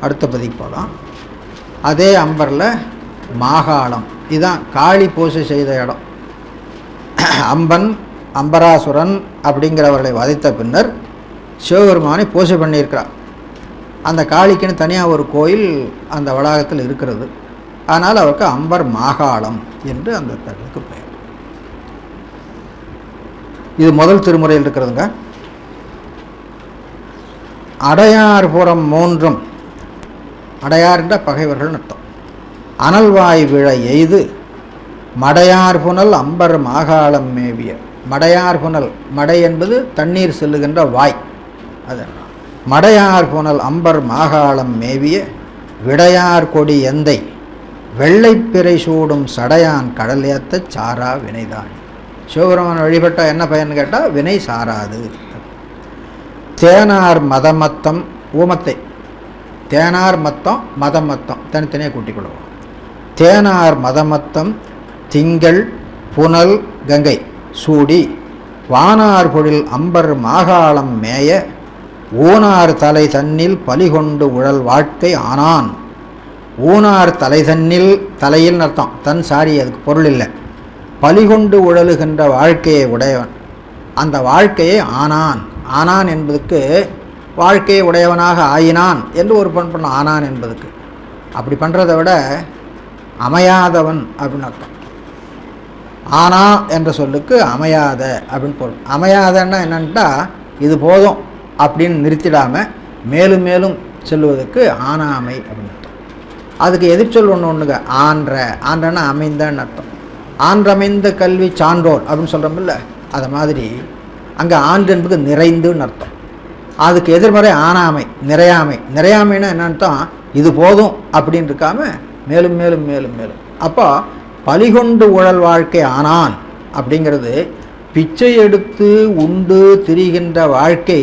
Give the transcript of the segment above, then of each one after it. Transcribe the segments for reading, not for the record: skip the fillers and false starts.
அடுத்த பதிக்கு போகலாம். அதே அம்பரில் மாகாளம், இதுதான் காளி பூஜை செய்த இடம். அம்பன் அம்பராசுரன் அப்படிங்கிறவர்களை வதைத்த பின்னர் சிவபெருமானை பூஜை பண்ணியிருக்கிறார். அந்த காளிக்குன்னு தனியாக ஒரு கோயில் அந்த வளாகத்தில் இருக்கிறது. அதனால் அவருக்கு அம்பர் மாகாளம் என்று அந்த தலத்துக்கு பெயர். இது முதல் திருமுறையில் இருக்கிறதுங்க. அடையார்புறம் மூன்றும், அடையார் என்ற பகைவர்கள் அர்த்தம். அனல்வாய் விழ எய்து மடையார் புனல் அம்பர் மாகாளம் மேவிய. மடையார் புனல், மடை என்பது தண்ணீர் செல்லுகின்ற வாய், அது மடையார் புனல் அம்பர் மாகாளம் மேவிய விடையார் கொடி எந்தை வெள்ளைப்பிறை சூடும் சடையான் கடல் ஏத்த சாரா வினைதான். சிவபெருமான் வழிபட்டால் என்ன பயன் கேட்டால் வினை சாராது. தேனார் மதமத்தம், ஊமத்தை தேனார் மத்தம் மதமத்தம் தனித்தனியாக கூட்டிக் கொள்வோம். தேனார் மதமத்தம் திங்கள் புனல் கங்கை சூடி வானார் பொழில் அம்பர் மாகாளம் மேய ஊனார் தலை தன்னில் பலிகொண்டு உழல் வாழ்க்கை ஆனான். ஊனார் தலை தன்னில், தலையில் அர்த்தம், தன் சாரி, அதுக்கு பொருள் இல்லை. பலிகொண்டு உழலுகின்ற வாழ்க்கையை உடையவன், அந்த வாழ்க்கையை ஆனான். ஆனான் என்பதுக்கு வாழ்க்கையை உடையவனாக ஆயினான் என்று ஒரு பண்பு. ஆனான் என்பதுக்கு அப்படி பண்ணுறதை விட அமையாதவன் அப்படின்னு அர்த்தம். ஆனா என்ற சொல்லுக்கு அமையாத அப்படின்னு பொருள். அமையாதன்னா என்னன்ட்டா இது போதும் அப்படின்னு நிறுத்திடாமல் மேலும் மேலும் செல்வதற்கு ஆனாமை அப்படின்னு அர்த்தம். அதுக்கு எதிர்ச்சொல் ஒன்றுங்க, ஆன்ற. ஆன்றன்னா அமைந்தன்னு அர்த்தம். ஆன்றமைந்த கல்வி சான்றோர் அப்படின்னு சொல்கிறோம்ல, அது மாதிரி அங்கே ஆண்டு என்பது நிறைந்துன்னு அர்த்தம். அதுக்கு எதிர்மறை ஆனாமை, நிறையாமை. நிறையாமைன்னா என்னன்னு, இது போதும் அப்படின்னு இருக்காம மேலும் மேலும் மேலும் மேலும். அப்போ பலிகொண்டு உழல் வாழ்க்கை ஆனான் அப்படிங்கிறது பிச்சை எடுத்து உண்டு திரிகின்ற வாழ்க்கை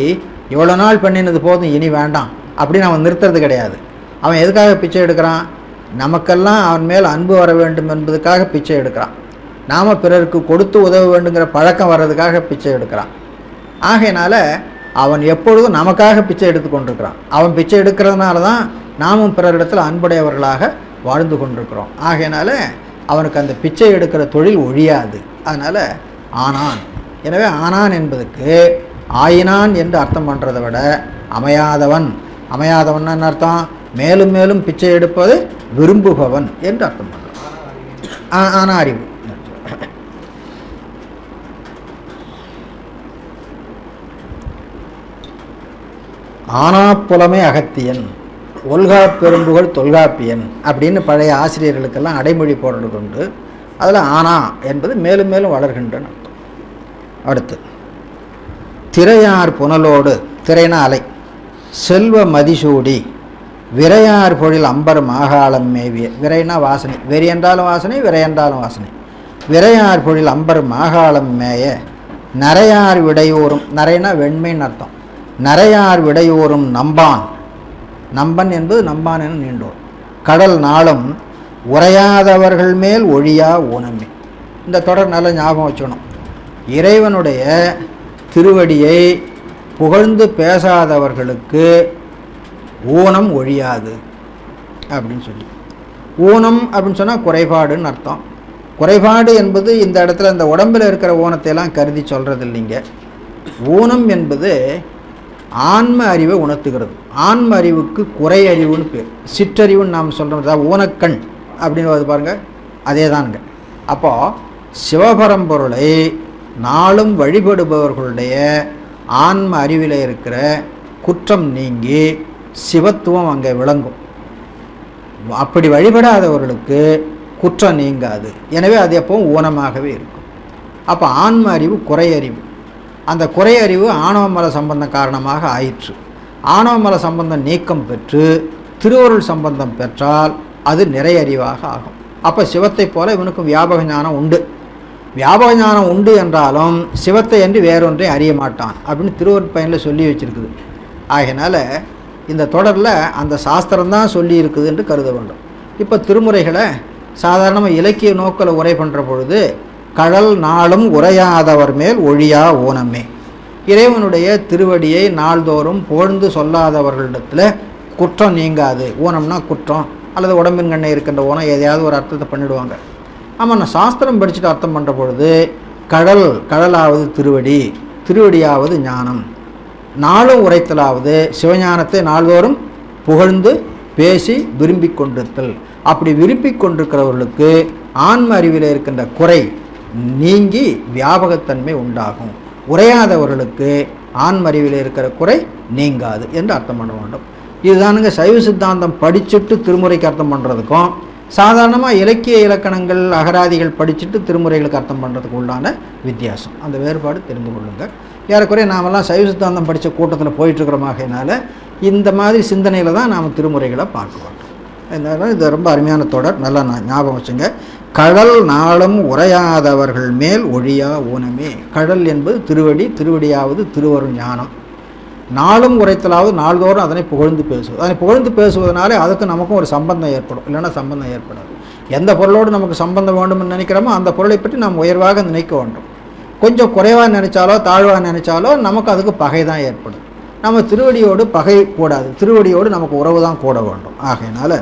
இவ்வளோ நாள் பண்ணினது போதும், இனி வேண்டாம் அப்படின்னு அவன் நிறுத்துறது கிடையாது. அவன் எதுக்காக பிச்சை எடுக்கிறான்? நமக்கெல்லாம் அவன் மேல் அன்பு வர வேண்டும் என்பதுக்காக பிச்சை எடுக்கிறான். நாம் பிறருக்கு கொடுத்து உதவ வேண்டுங்கிற பழக்கம் வர்றதுக்காக பிச்சை எடுக்கிறான். ஆகையினால அவன் எப்பொழுதும் நமக்காக பிச்சை எடுத்து கொண்டிருக்கிறான். அவன் பிச்சை எடுக்கிறதுனால தான் நாமும் பிறரிடத்தில் அன்புடையவர்களாக வாழ்ந்து கொண்டிருக்கிறோம். ஆகையினால அவனுக்கு அந்த பிச்சை எடுக்கிற தொழில் ஒழியாது. அதனால் ஆனான். எனவே ஆனான் என்பதுக்கு ஆயினான் என்று அர்த்தம் பண்ணுறதை விட அமையாதவன், அமையாதவன் அர்த்தம் மேலும் மேலும் பிச்சை எடுப்பது விரும்புபவன் என்று அர்த்தம் பண்ணுறான். ஆனா அறிவு. ஆனா புலமை அகத்தியன், ஒல்கா பெரும்புகள் தொல்காப்பியன் அப்படின்னு பழைய ஆசிரியர்களுக்கெல்லாம் அடைமொழி போடுறது உண்டு. அதில் ஆனா என்பது மேலும் மேலும் வளர்கின்றன அர்த்தம். அடுத்து திரையார் புனலோடு, திரைனா அலை, செல்வ மதிசூடி விரையார் பொழில் அம்பர் மாகாளம் மேவிய. விரைனா வாசனை, வெறி என்றாலும் வாசனை, விரை என்றாலும் வாசனை. விரையார் பொழில் அம்பர் மாகாளம் மேய நரையார் விடையோறும், நரைனா வெண்மைன்னு அர்த்தம், நரையார் விடையோறும் நம்பான். நம்பன் என்பது நம்பான் என நீண்டோர். கடல் நாளும் உரையாதவர்கள் மேல் ஒழியா ஊனமே. இந்த தொடர் நல்ல ஞாபகம் வச்சுக்கணும். இறைவனுடைய திருவடியை புகழ்ந்து பேசாதவர்களுக்கு ஊனம் ஒழியாது அப்படின்னு சொல்லி. ஊனம் அப்படின்னு சொன்னால் குறைபாடுன்னு அர்த்தம். குறைபாடு என்பது இந்த இடத்துல இந்த உடம்பில் இருக்கிற ஊனத்தையெல்லாம் கருதி சொல்கிறது இல்லைங்க. ஊனம் என்பது ஆன்ம அறிவை உணர்த்துகிறது. ஆன்ம அறிவுக்கு குறை அறிவுன்னு பேர். சிற்றறிவுன்னு நாம் சொல்கிறோம். அதாவது ஊனக்கண் அப்படின்னு வருது பாருங்கள், அதே தானுங்க. அப்போது சிவபரம்பொருளை நாளும் வழிபடுபவர்களுடைய ஆன்ம அறிவில் இருக்கிற குற்றம் நீங்கி சிவத்துவம் அங்கே விளங்கும். அப்படி வழிபடாதவர்களுக்கு குற்றம் நீங்காது. எனவே அது எப்பவும் ஊனமாகவே இருக்கும். அப்போ ஆன்ம அறிவு குறை அறிவு. அந்த குறை அறிவு ஆணவமல சம்பந்தம் காரணமாக ஆயிற்று. ஆணவமல சம்பந்தம் நீக்கம் பெற்று திருவருள் சம்பந்தம் பெற்றால் அது நிறை அறிவாக ஆகும். அப்போ சிவத்தை போல இவனுக்கும் வியாபக ஞானம் உண்டு. வியாபக ஞானம் உண்டு என்றாலும் சிவத்தை என்று வேறொன்றை அறிய மாட்டான் அப்படின்னு திருவருட்பயனில் சொல்லி வச்சிருக்குது. ஆகையினால இந்த தொடரில் அந்த சாஸ்திரம்தான் சொல்லி இருக்குது என்று கருத வேண்டும். இப்போ திருமுறைகளை சாதாரணமாக இலக்கிய நோக்கில் உரை பண்ணுற பொழுது கடல் நாளும் உரையாதவர் மேல் ஒழியா ஊனமே. இறைவனுடைய திருவடியை நாள்தோறும் புகழ்ந்து சொல்லாதவர்களிடத்தில் குற்றம் நீங்காது. ஊனம்னா குற்றம், அல்லது உடம்பின் கண்ணை இருக்கின்ற ஊனம், எதையாவது ஒரு அர்த்தத்தை பண்ணிவிடுவாங்க. ஆமாம், நான் சாஸ்திரம் படிச்சுட்டு அர்த்தம் பண்ணுற பொழுது கடல், கடலாவது திருவடி, திருவடியாவது ஞானம், நாளும் உரைத்தலாவது சிவஞானத்தை நாள்தோறும் புகழ்ந்து பேசி விரும்பி கொண்டிருத்தல். அப்படி விரும்பி கொண்டிருக்கிறவர்களுக்கு ஆன்ம அறிவில் இருக்கின்ற குறை நீங்கி வியாபகத்தன்மை உண்டாகும். உரையாதவர்களுக்கு ஆன்ம அறிவில் இருக்கிற குறை நீங்காது என்று அர்த்தம் பண்ண வேண்டும். இதுதானுங்க சைவ சித்தாந்தம் படிச்சுட்டு திருமுறைக்கு அர்த்தம் பண்ணுறதுக்கும், சாதாரணமாக இலக்கிய இலக்கணங்கள் அகராதிகள் படிச்சுட்டு திருமுறைகளுக்கு அர்த்தம் பண்ணுறதுக்கு உள்ளான வித்தியாசம். அந்த வேறுபாடு தெரிந்து கொள்ளுங்கள். ஏறக்குறைய நாமெல்லாம் சைவ சித்தாந்தம் படித்த கூட்டத்தில் போயிட்டுருக்கிறோமாகனால இந்த மாதிரி சிந்தனையில் தான் நாம் திருமுறைகளை பார்க்க வேண்டும். அதனால் இது ரொம்ப அருமையான தொடர், நல்லா ஞாபகம் வச்சுங்க. கடல் நாளும் உரையாதவர்கள் மேல் ஒழியா ஊனமே. கடல் என்பது திருவடி, திருவடியாவது திருவருள் ஞானம். நாளும் உரைத்தலாவது நாள்தோறும் அதனை புகழ்ந்து பேசுவது. அதனை புகழ்ந்து பேசுவதனாலே அதுக்கு நமக்கும் ஒரு சம்பந்தம் ஏற்படும், இல்லைன்னா சம்பந்தம் ஏற்படாது. எந்த பொருளோடு நமக்கு சம்பந்தம் வேண்டும்னு நினைக்கிறோமோ அந்த பொருளை பற்றி நாம் உயர்வாக நினைக்க வேண்டும். கொஞ்சம் குறைவாக நினைச்சாலோ தாழ்வாக நினைச்சாலோ நமக்கு அதுக்கு பகை தான் ஏற்படும். நம்ம திருவடியோடு பகை கூடாது, திருவடியோடு நமக்கு உறவு தான் கூட வேண்டும். ஆகையினால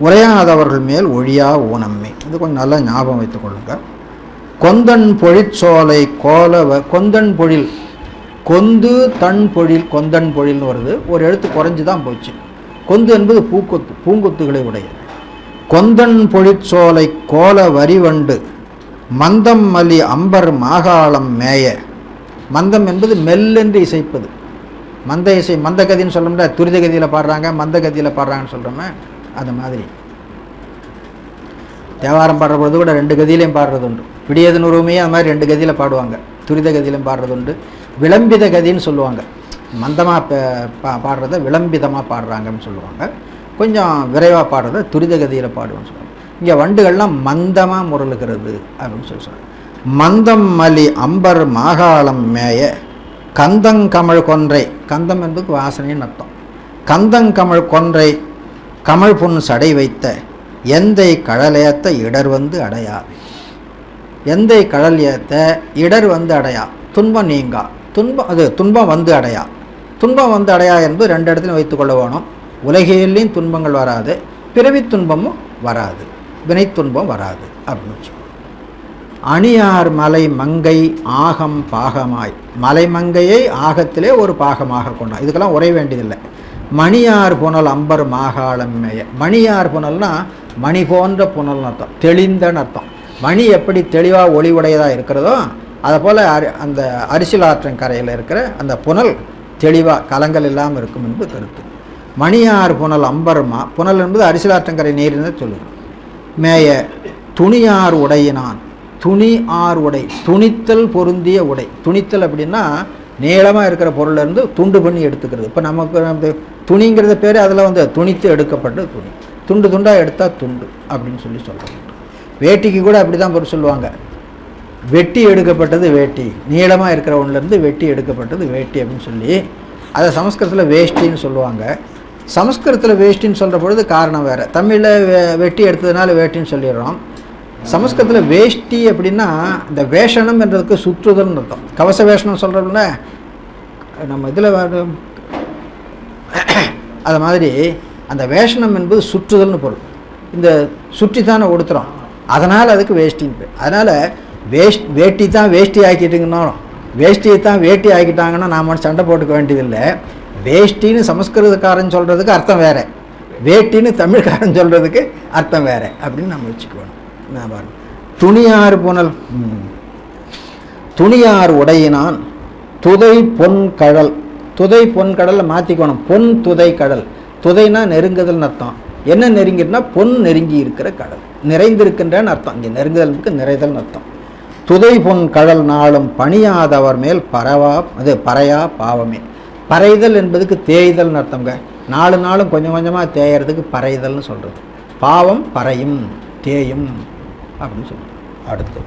உரையாதவர்கள் மேல் ஒழியா ஊனம்மை, இது கொஞ்சம் நல்லா ஞாபகம் வைத்துக் கொள்ளுங்க. கொந்தன் பொழிற்சோலை கோலவ, கொந்தன் பொழில், கொந்து தன் பொழில், கொந்தன் பொழில்னு வருது. ஒரு எழுத்து குறைஞ்சி தான் போச்சு. கொந்து என்பது பூக்கொத்து, பூங்கொத்துகளை உடையது. கொந்தன் பொழிற்சோலை கோல வரிவண்டு மந்தம் மலி அம்பர் மாகாளம் மேய. மந்தம் என்பது மெல்லென்று இசைப்பது. மந்த இசை, மந்த கதின்னு சொல்கிறோம்ல, துரித கதியில் பாடுறாங்க, மந்த கதியில் பாடுறாங்கன்னு சொல்கிறோமே, அது மாதிரி. தேவாரம் பாடுற பொழுது கூட 2 கதியிலையும் பாடுறது உண்டு. விடியதன் உருவமையே அது மாதிரி 2 கதியில் பாடுவாங்க. துரித கதியிலும் பாடுறது உண்டு. விளம்பித கதின்னு சொல்லுவாங்க. மந்தமாக பாடுறத விளம்பிதமாக பாடுறாங்கன்னு சொல்லுவாங்க. கொஞ்சம் விரைவாக பாடுறத துரித கதியில் பாடுவோன்னு சொல்லுவாங்க. இங்கே வண்டுகள்லாம் மந்தமாக முரளுகிறது அப்படின்னு சொல்லுவாங்க. மந்தம் மலி அம்பர் மாகாளம் மேய கந்தங்கமழ் கொன்றை, கந்தம் என்பது வாசனைன்னு அர்த்தம். கந்தங்கமழ் கொன்றை கமல் புன் சடை வைத்த எந்தை கடலேத்த இடர் வந்து அடையா. எந்தை கடல் ஏத்த இடர் வந்து அடையா, துன்பம் நீங்கா. துன்பம் அது துன்பம் வந்து அடையா. துன்பம் வந்து அடையா என்பது 2 இடத்துலையும் வைத்துக்கொள்ள வேணும். உலகிலேயும் துன்பங்கள் வராது, பிறவி துன்பமும் வராது, வினை துன்பம் வராது அப்படின்னு வச்சுக்கோங்க. அணியார் மலை மங்கை ஆகம் பாகமாய், மலை மங்கையை ஆகத்திலே ஒரு பாகமாக கொண்டான். இதுக்கெல்லாம் உரை வேண்டியதில்லை. மணியார் புனல் அம்பர் மாகாளம் மேய. மணியார் புனல்னா மணி போன்ற புனல்னு அர்த்தம், தெளிந்தன்னு அர்த்தம். மணி எப்படி தெளிவாக ஒளிவுடையதாக இருக்கிறதோ அதை போல் அந்த அரிசில் ஆற்றன் கரையில் இருக்கிற அந்த புனல் தெளிவாக கலங்கள் இல்லாமல் இருக்கும் என்பது கருத்து. மணியார் புனல் அம்பர் புனல் என்பது அரிசில் ஆற்றங்கரை நீர்னு சொல்லுவோம். மேய துணியார் உடையினான், துணி ஆர் உடை, துணித்தல் பொருந்திய உடை. துணித்தல் அப்படின்னா நீளமாக இருக்கிற பொருளிலேருந்து துண்டு பண்ணி எடுத்துக்கிறது. இப்போ நமக்கு துணிங்கிறத பேர் அதில் துணித்து எடுக்கப்பட்ட துணி, துண்டு துண்டாக எடுத்தால் துண்டு அப்படின்னு சொல்கிறாங்க. வேட்டிக்கு கூட அப்படி தான் பொருள் சொல்லுவாங்க. வெட்டி எடுக்கப்பட்டது வேட்டி, நீளமாக இருக்கிற ஒன்றுலேருந்து வெட்டி எடுக்கப்பட்டது வேட்டி அப்படின்னு சொல்லி அதை சமஸ்கிருதத்தில் வேஷ்டின்னு சொல்லுவாங்க. சமஸ்கிருதத்தில் வேஷ்டின்னு சொல்கிற பொழுது காரணம் வேறு. தமிழில் வெட்டி எடுத்ததுனால வேட்டின்னு சொல்லிடுறோம். சமஸ்கிருதத்தில் வேஷ்டி அப்படின்னா இந்த வேஷனம் என்றதுக்கு சுற்றுதல்னு அர்த்தம். கவச வேஷனம் சொல்கிறோம்ல நம்ம இதில், அது மாதிரி அந்த வேஷனம் என்பது சுற்றுதல்னு பொருள். இந்த சுற்றி தானே உடுத்துகிறோம், அதனால் அதுக்கு வேஷ்டின்னு பேர். அதனால் வேட்டி தான் வேஷ்டி ஆக்கிட்டுங்கன்னா, வேஷ்டியை தான் வேட்டி ஆக்கிட்டாங்கன்னா நாம் சண்டை போட்டுக்க வேண்டியதில்லை. வேஷ்டின்னு சமஸ்கிருதக்காரன் சொல்கிறதுக்கு அர்த்தம் வேறு, வேட்டின்னு தமிழ்காரன் சொல்கிறதுக்கு அர்த்தம் வேறு அப்படின்னு நம்ம வச்சுக்குவோம். துணியார் புனல், துணியார் உடையினான் துதை பொன் கடல். துதை பொன் கடலை மாற்றிக்கணும், பொன் துதை கடல். துதைனா நெருங்குதல்னு அர்த்தம். என்ன நெருங்கிட்டுனா பொன் நெருங்கி இருக்கிற கடல், நிறைந்திருக்கின்றன்னு அர்த்தம். இங்கே நெருங்குதலுக்கு நிறைதல்னு அர்த்தம். துதை பொன் கடல் நாளும் பணியாதவர் மேல் பறையா பாவமே. பறைதல் என்பதுக்கு தேய்தல்னு அர்த்தங்க. 4 நாளும் கொஞ்சம் கொஞ்சமாக தேயறதுக்கு பறைதல்னு சொல்கிறது. பாவம் பறையும் தேயும் அப்படின்னு சொல்லுவோம். அடுத்து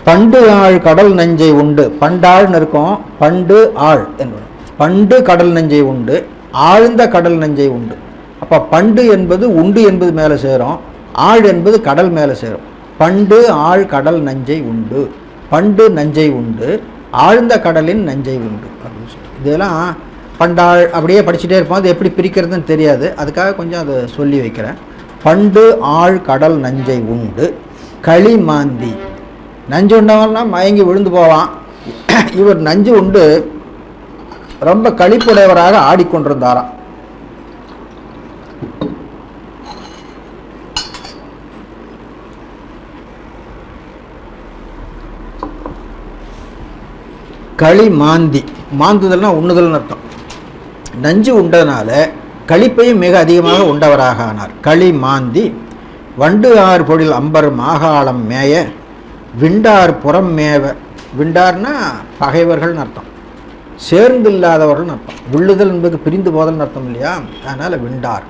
பண்டு ஆழ் கடல் நெஞ்சை உண்டு. பண்டாள்னு இருக்கும், பண்டு ஆழ் என்பது. பண்டு கடல் நெஞ்சை உண்டு, ஆழ்ந்த கடல் நெஞ்சை உண்டு. அப்போ பண்டு என்பது உண்டு என்பது மேலே சேரும், ஆழ் என்பது கடல் மேலே சேரும். பண்டு ஆழ் கடல் நஞ்சை உண்டு, பண்டு நஞ்சை உண்டு, ஆழ்ந்த கடலின் நஞ்சை உண்டு அப்படின்னு சொல்லி இதெல்லாம் பண்டாள் அப்படியே படிச்சுட்டே இருப்போம். அது எப்படி பிரிக்கிறதுன்னு தெரியாது, அதுக்காக கொஞ்சம் அதை சொல்லி வைக்கிறேன். பண்டு ஆழ் கடல் நஞ்சை உண்டு களி மாந்தி. நஞ்சு உண்டவன்லாம் மயங்கி விழுந்து போவான். இவர் நஞ்சு உண்டு ரொம்ப களிப்புடையவராக ஆடிக்கொண்டிருந்தாராம். களி மாந்தி, மாந்துதல்னா உண்ணுதல்னு அர்த்தம். நஞ்சு உண்டதுனால களிப்பையும் மிக அதிகமாக உண்டவராக ஆனார். களி மாந்தி வண்டு ஆறு பொழில் அம்பர் மாகாளம் மேய விண்டார் புறம் மேவ. விண்டார்னா பகைவர்கள்னு அர்த்தம், சேர்ந்து இல்லாதவர்கள்னு அர்த்தம். விழுதல் என்பது பிரிந்து போதல்னு அர்த்தம் இல்லையா, அதனால் விண்டார்.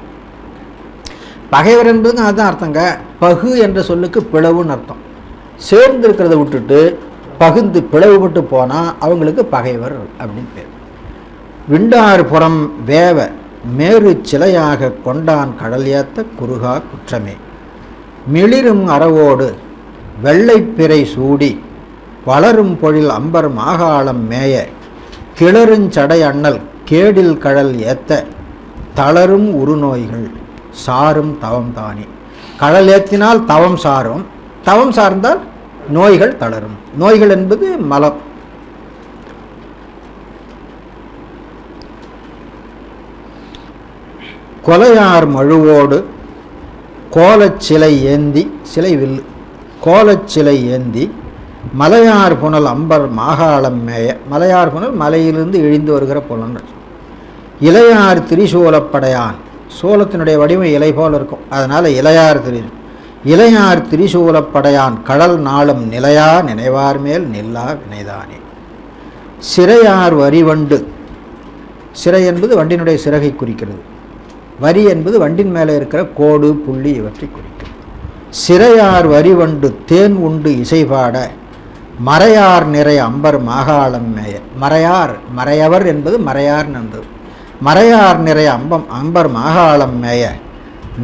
பகைவர் என்பதுக்கு அதுதான் அர்த்தங்க. பகு என்ற சொல்லுக்கு பிளவுன்னு அர்த்தம். சேர்ந்து இருக்கிறத விட்டுட்டு பகுந்து பிளவுபட்டு போனால் அவங்களுக்கு பகைவர் அப்படின்னு பேர். விண்டார் புறம் வேவ மேறு சிலையாக கொண்டான் கடல் ஏத்த குறுகா குற்றமே. மிளிரும் அறவோடு வெள்ளைப்பிறை சூடி வளரும் பொழில் அம்பர் மாகாளம் மேய கிளறுஞ்சடை அண்ணல் கேடில் கடல் ஏத்த தளரும் உருநோய்கள் சாரும் தவம் தானே. கடல் ஏற்றினால் தவம் சாரும், தவம் சார்ந்தால் நோய்கள் தளரும். நோய்கள் என்பது மலம். கொலையார் மழுவோடு கோலச்சிலை ஏந்தி, சிலை வில்லு, கோலச்சிலை ஏந்தி மலையார் புனல் அம்பர் மாகாளம் மேய. மலையார் புனல் மலையிலிருந்து இழிந்து வருகிற புலன். இளையார் திரிசூலப்படையான், சூலத்தினுடைய வடிவம் இலை போல் இருக்கும், அதனால் இளையார் திரிசூலப்படையான் கடல் நாளும் நிலையா நினைவார் மேல் நில்லா வினைதானே. சிறையார் வரிவண்டு, சிறை என்பது வண்டினுடைய சிறகை குறிக்கிறது, வரி என்பது வண்டின் மேலே இருக்கிற கோடு புள்ளி இவற்றை குறிக்கிறது. சிறையார் வரிவண்டு தேன் உண்டு இசைபாட மறையார் நிறை அம்பர் மாகாளம் மேய. மறையார், மறையவர் என்பது மறையார் நன்றது. மறையார் நிறை அம்பர் மாகாளம் மேய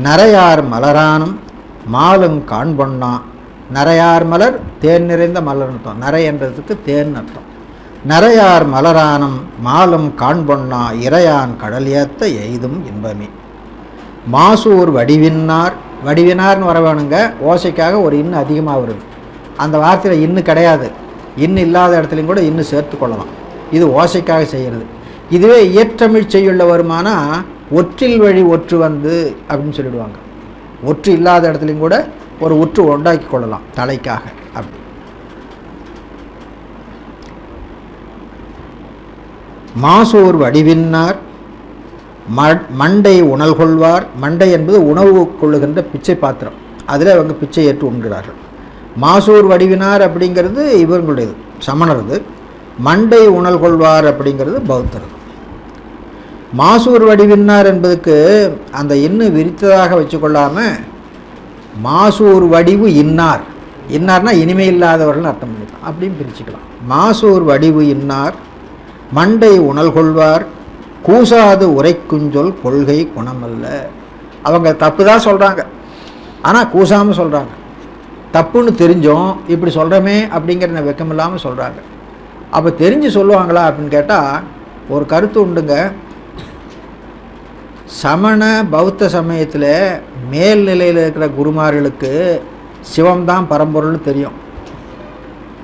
நரையார் மலரானும் மாலும் காண்பொன்னா. நரையார் மலர் தேன் நிறைந்த மலர் அர்த்தம், நரை என்றதுக்கு தேன் அர்த்தம். நரையார் மலரானும் மாலும் காண்பொன்னா இறையான் கடல் ஏத்த எய்தும் இன்பமே. மாசூர் வடிவினார், வடிவினார்னு வர வேணுங்க, ஓசைக்காக ஒரு இன்னு அதிகமாக வருது. அந்த வார்த்தையில் இன்னு கிடையாது, இன்னு இல்லாத இடத்துலையும் கூட இன்னு சேர்த்து கொள்ளலாம். இது ஓசைக்காக செய்கிறது. இதுவே இயற்றமிழ் செய்யுள்ள வருமானா ஒற்றில் வழி ஒற்று வந்து அப்படின்னு சொல்லிடுவாங்க. ஒற்று இல்லாத இடத்துலையும் கூட ஒரு ஒற்று உண்டாக்கி கொள்ளலாம் தலைக்காக. அப்படி மாசூர் வடிவினார் மண்டை உணல் கொள்வார். மண்டை என்பது உணவு கொள்ளுகின்ற பிச்சை பாத்திரம், அதில் அவங்க பிச்சை ஏற்று உண்கிறார்கள். மாசூர் வடிவினார் அப்படிங்கிறது இவர்களுடையது, சமணரது. மண்டை உணல் கொள்வார் அப்படிங்கிறது பௌத்தரது. மாசூர் வடிவினார் என்பதுக்கு அந்த இன்னு விரித்ததாக வச்சுக்கொள்ளாமல் மாசூர் வடிவு இன்னார், இன்னார்னா இனிமே இல்லாதவர்கள் அர்த்தம் பண்ணிக்கலாம், அப்படின்னு பிரிச்சுக்கலாம். மாசூர் வடிவு இன்னார் மண்டை உணல் கொள்வார் கூசாது உரைக்குஞ்சொல் கொள்கை குணமல்ல. அவங்க தப்பு தான் சொல்கிறாங்க, ஆனால் கூசாமல் சொல்கிறாங்க. தப்புன்னு தெரிஞ்சோம் இப்படி சொல்கிறோமே அப்படிங்கிற வெக்கம் இல்லாமல் சொல்கிறாங்க. அப்போ தெரிஞ்சு சொல்லுவாங்களா அப்படின்னு கேட்டால் ஒரு கருத்து உண்டுங்க. சமண பௌத்த சமயத்தில் மேல்நிலையில் இருக்கிற குருமார்களுக்கு சிவம்தான் பரம்பொருள்னு தெரியும்,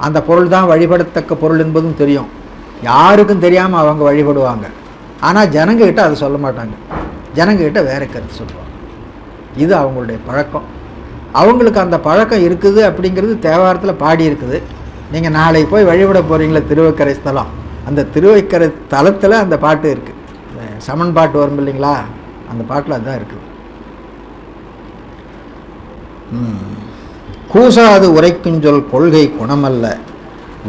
அந்த பொருள் தான் வழிபடத்தக்க பொருள் என்பதும் தெரியும். யாருக்கும் தெரியாமல் அவங்க வழிபடுவாங்க. ஆனால் ஜனங்கக்கிட்ட அதை சொல்ல மாட்டாங்க, ஜனங்கக்கிட்ட வேற கருத்து சொல்லுவாங்க. இது அவங்களுடைய பழக்கம். அவங்களுக்கு அந்த பழக்கம் இருக்குது அப்படிங்கிறது தேவாரத்தில் பாடி இருக்குது. நீங்கள் நாளைக்கு போய் வழிபட போகிறீங்களா திருவக்கரை ஸ்தலம், அந்த திருவக்கரை தலத்தில் அந்த பாட்டு இருக்குது. சமன் பாட்டு வரும் இல்லைங்களா, அந்த பாட்டில் அதுதான் இருக்குது. கூசாது உரைக்குஞ்சொல் கொள்கை குணமல்ல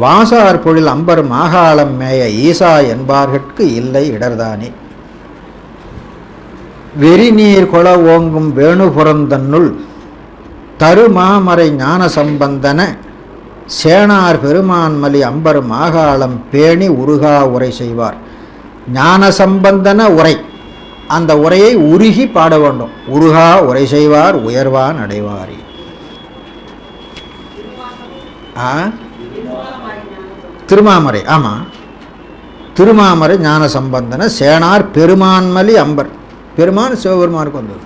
வாசார் பொழில் அம்பர் மாகாளம் மேய ஈசா என்பார்கட்கு இல்லை இடர்தானே. வெறிநீர் கொள ஓங்கும் வேணுபுறந்தன்னுள் தருமாமரை ஞான சம்பந்தன சேனார் பெருமான்மலி அம்பர் மாகாளம் பேணி உருகா உரை செய்வார். ஞான சம்பந்தன உரை, அந்த உரையை உருகி பாட வேண்டும். உருகா உரை செய்வார் உயர்வான் அடைவாரி. திருமாமரை, ஆமாம், திருமாமரை ஞான சம்பந்தன சேனார் பெருமான்மலி அம்பர். பெருமான் சிவபெருமானுக்கு வந்தது.